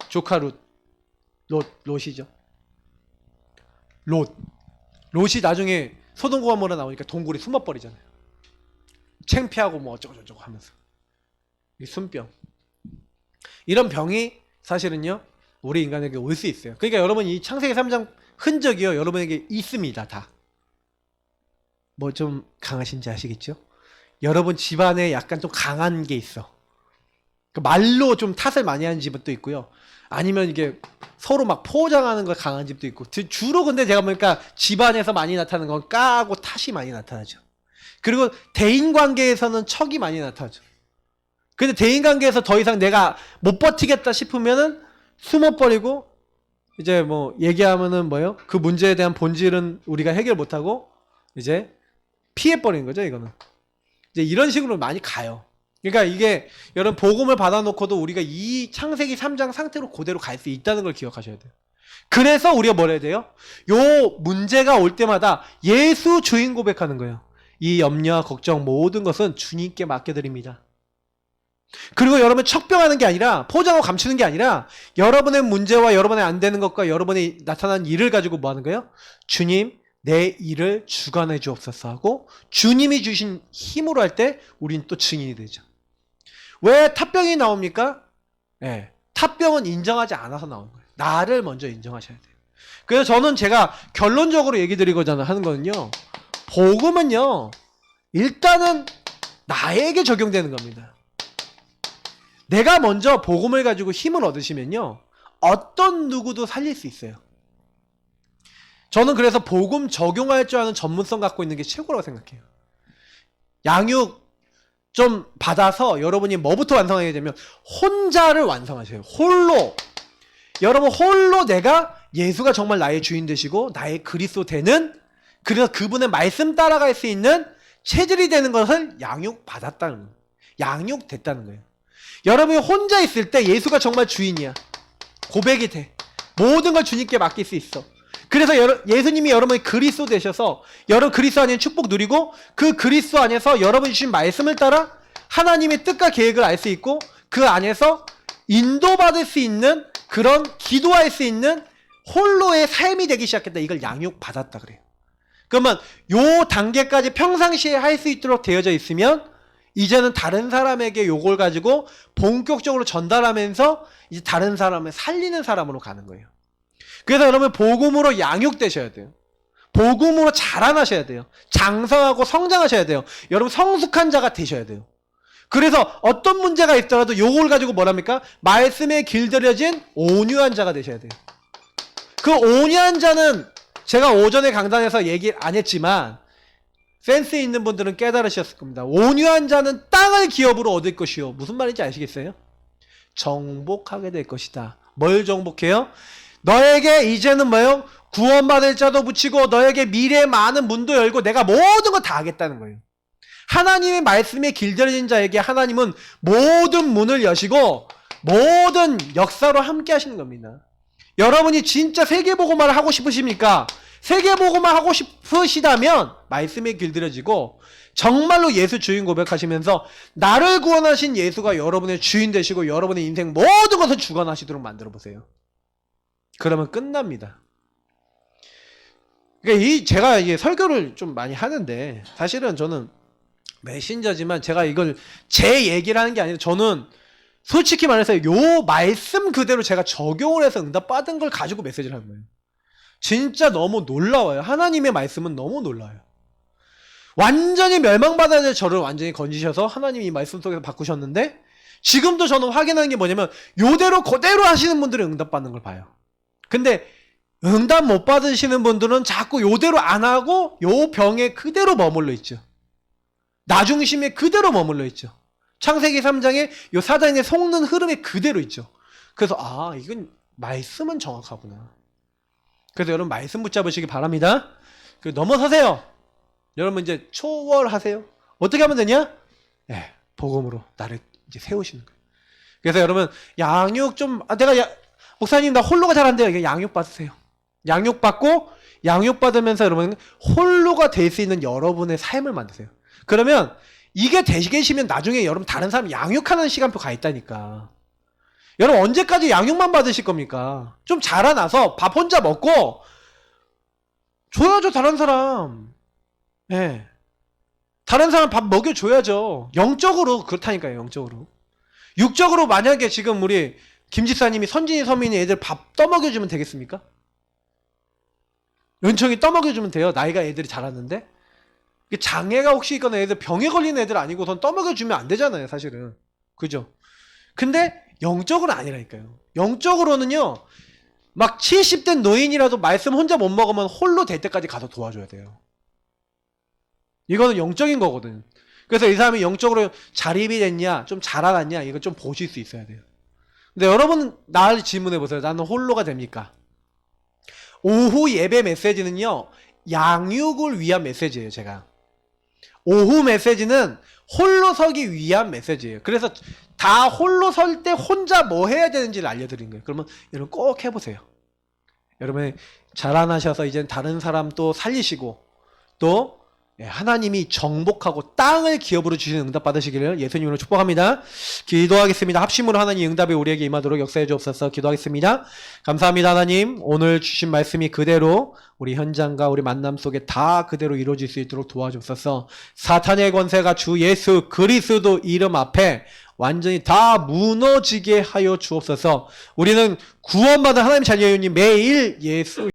조카 롯이죠. 롯이 나중에 소돔고모라 나오니까 동굴에 숨어버리잖아요. 창피하고 뭐 어쩌고저쩌고 하면서. 이 순병. 이런 병이 사실은요, 우리 인간에게 올 수 있어요. 그러니까 여러분, 이 창세기 3장 흔적이요, 여러분에게 있습니다. 다. 뭐 좀 강하신지 아시겠죠? 여러분 집안에 약간 좀 강한 게 있어. 말로 좀 탓을 많이 하는 집도 있고요. 아니면 이게 서로 막 포장하는 거 강한 집도 있고. 주로 근데 제가 보니까 집안에서 많이 나타나는 건 까고 탓이 많이 나타나죠. 그리고 대인관계에서는 척이 많이 나타나죠. 근데 대인관계에서 더 이상 내가 못 버티겠다 싶으면은 숨어버리고, 이제 뭐 얘기하면은 뭐예요? 그 문제에 대한 본질은 우리가 해결 못하고 이제 피해버리는 거죠. 이거는 이제 이런 식으로 많이 가요. 그러니까 이게 여러분, 복음을 받아놓고도 우리가 이 창세기 3장 상태로 그대로 갈 수 있다는 걸 기억하셔야 돼요. 그래서 우리가 뭘 해야 돼요? 요 문제가 올 때마다 예수 주인 고백하는 거예요. 이 염려와 걱정 모든 것은 주님께 맡겨드립니다. 그리고 여러분 척병하는 게 아니라, 포장하고 감추는 게 아니라, 여러분의 문제와 여러분의 안 되는 것과 여러분이 나타난 일을 가지고 뭐 하는 거예요? 주님, 내 일을 주관해 주옵소서 하고, 주님이 주신 힘으로 할 때 우리는 또 증인이 되죠. 왜 탑병이 나옵니까? 네, 탑병은 인정하지 않아서 나오는 거예요. 나를 먼저 인정하셔야 돼요. 그래서 저는 제가 결론적으로 얘기 드리고자 하는 거는요, 복음은요, 일단은 나에게 적용되는 겁니다. 내가 먼저 복음을 가지고 힘을 얻으시면요, 어떤 누구도 살릴 수 있어요. 저는 그래서 복음 적용할 줄 아는 전문성 갖고 있는 게 최고라고 생각해요. 양육 좀 받아서 여러분이 뭐부터 완성하게 되면 혼자를 완성하셔요. 홀로. 여러분 홀로 내가 예수가 정말 나의 주인 되시고 나의 그리스도 되는, 그래서 그분의 말씀 따라갈 수 있는 체질이 되는 것을 양육받았다는 거예요. 양육됐다는 거예요. 여러분이 혼자 있을 때 예수가 정말 주인이야. 고백이 돼. 모든 걸 주님께 맡길 수 있어. 그래서 예수님이 여러분이 그리스도 되셔서 여러분 그리스도 안에 축복 누리고 그 그리스도 안에서 여러분이 주신 말씀을 따라 하나님의 뜻과 계획을 알 수 있고 그 안에서 인도받을 수 있는 그런 기도할 수 있는 홀로의 삶이 되기 시작했다. 이걸 양육받았다 그래요. 그러면 요 단계까지 평상시에 할 수 있도록 되어져 있으면 이제는 다른 사람에게 요걸 가지고 본격적으로 전달하면서 이제 다른 사람을 살리는 사람으로 가는 거예요. 그래서 여러분 복음으로 양육되셔야 돼요. 복음으로 자라나셔야 돼요. 장성하고 성장하셔야 돼요. 여러분 성숙한 자가 되셔야 돼요. 그래서 어떤 문제가 있더라도 요걸 가지고 뭐랍니까? 말씀에 길들여진 온유한 자가 되셔야 돼요. 그 온유한 자는 제가 오전에 강단에서 얘기 안 했지만 센스 있는 분들은 깨달으셨을 겁니다. 온유한 자는 땅을 기업으로 얻을 것이요. 무슨 말인지 아시겠어요? 정복하게 될 것이다. 뭘 정복해요? 너에게 이제는 뭐예요? 구원받을 자도 붙이고 너에게 미래의 많은 문도 열고 내가 모든 거 다 하겠다는 거예요. 하나님의 말씀에 길들여진 자에게 하나님은 모든 문을 여시고 모든 역사로 함께 하시는 겁니다. 여러분이 진짜 세계복음화를 하고 싶으십니까? 세계복음화 하고 싶으시다면 말씀에 길들여지고 정말로 예수 주인 고백하시면서 나를 구원하신 예수가 여러분의 주인 되시고 여러분의 인생 모든 것을 주관하시도록 만들어 보세요. 그러면 끝납니다. 그러니까 제가 이게 설교를 좀 많이 하는데 사실은 저는 메신저지만 제가 이걸 제 얘기를 하는 게 아니라 저는 솔직히 말해서 요 말씀 그대로 제가 적용을 해서 응답받은 걸 가지고 메시지를 하는 거예요. 진짜 너무 놀라워요. 하나님의 말씀은 너무 놀라워요. 완전히 멸망받아야 될 저를 완전히 건지셔서 하나님이 이 말씀 속에서 바꾸셨는데 지금도 저는 확인하는 게 뭐냐면 요대로 그대로 하시는 분들은 응답받는 걸 봐요. 근데 응답 못 받으시는 분들은 자꾸 요대로 안 하고 요 병에 그대로 머물러 있죠. 나중심에 그대로 머물러 있죠. 창세기 3장에 요 사단의 속는 흐름에 그대로 있죠. 그래서 이건 말씀은 정확하구나. 그래서 여러분 말씀 붙잡으시기 바랍니다. 넘어서세요. 여러분 이제 초월하세요. 어떻게 하면 되냐? 네, 복음으로 나를 이제 세우시는 거예요. 그래서 여러분 양육 좀 목사님 나 홀로가 잘 안 돼요. 이게 양육 받으세요. 양육 받고 양육 받으면서 여러분 홀로가 될 수 있는 여러분의 삶을 만드세요. 그러면 이게 되시면 나중에 여러분 다른 사람 양육하는 시간표 가 있다니까. 여러분 언제까지 양육만 받으실 겁니까? 좀 자라나서 밥 혼자 먹고 줘야죠. 다른 사람. 네. 다른 사람 밥 먹여줘야죠. 영적으로 그렇다니까요. 영적으로. 육적으로 만약에 지금 우리 김 지사님이 선진이 서민이 애들 밥 떠먹여주면 되겠습니까? 은총이 떠먹여주면 돼요. 나이가 애들이 자랐는데. 장애가 혹시 있거나 애들 병에 걸린 애들 아니고선 떠먹여주면 안 되잖아요. 사실은. 그죠? 근데 영적으로는 아니라니까요. 영적으로는요. 막 70대 노인이라도 말씀 혼자 못 먹으면 홀로 될 때까지 가서 도와줘야 돼요. 이거는 영적인 거거든. 그래서 이 사람이 영적으로 자립이 됐냐 좀 자라났냐 이거 좀 보실 수 있어야 돼요. 근데 여러분 나를 질문해 보세요. 나는 홀로가 됩니까? 오후 예배 메시지는요. 양육을 위한 메시지예요. 제가. 오후 메시지는 홀로 서기 위한 메시지예요. 그래서 다 홀로 설 때 혼자 뭐 해야 되는지를 알려드린 거예요. 그러면 여러분 꼭 해보세요. 여러분 자라나셔서 이제 다른 사람 또 살리시고 또 하나님이 정복하고 땅을 기업으로 주시는 응답 받으시기를 예수님으로 축복합니다. 기도하겠습니다. 합심으로 하나님 응답이 우리에게 임하도록 역사해 주옵소서. 기도하겠습니다. 감사합니다. 하나님 오늘 주신 말씀이 그대로 우리 현장과 우리 만남 속에 다 그대로 이루어질 수 있도록 도와주옵소서. 사탄의 권세가 주 예수 그리스도 이름 앞에 완전히 다 무너지게 하여 주옵소서. 우리는 구원받은 하나님 자녀이니 매일 예수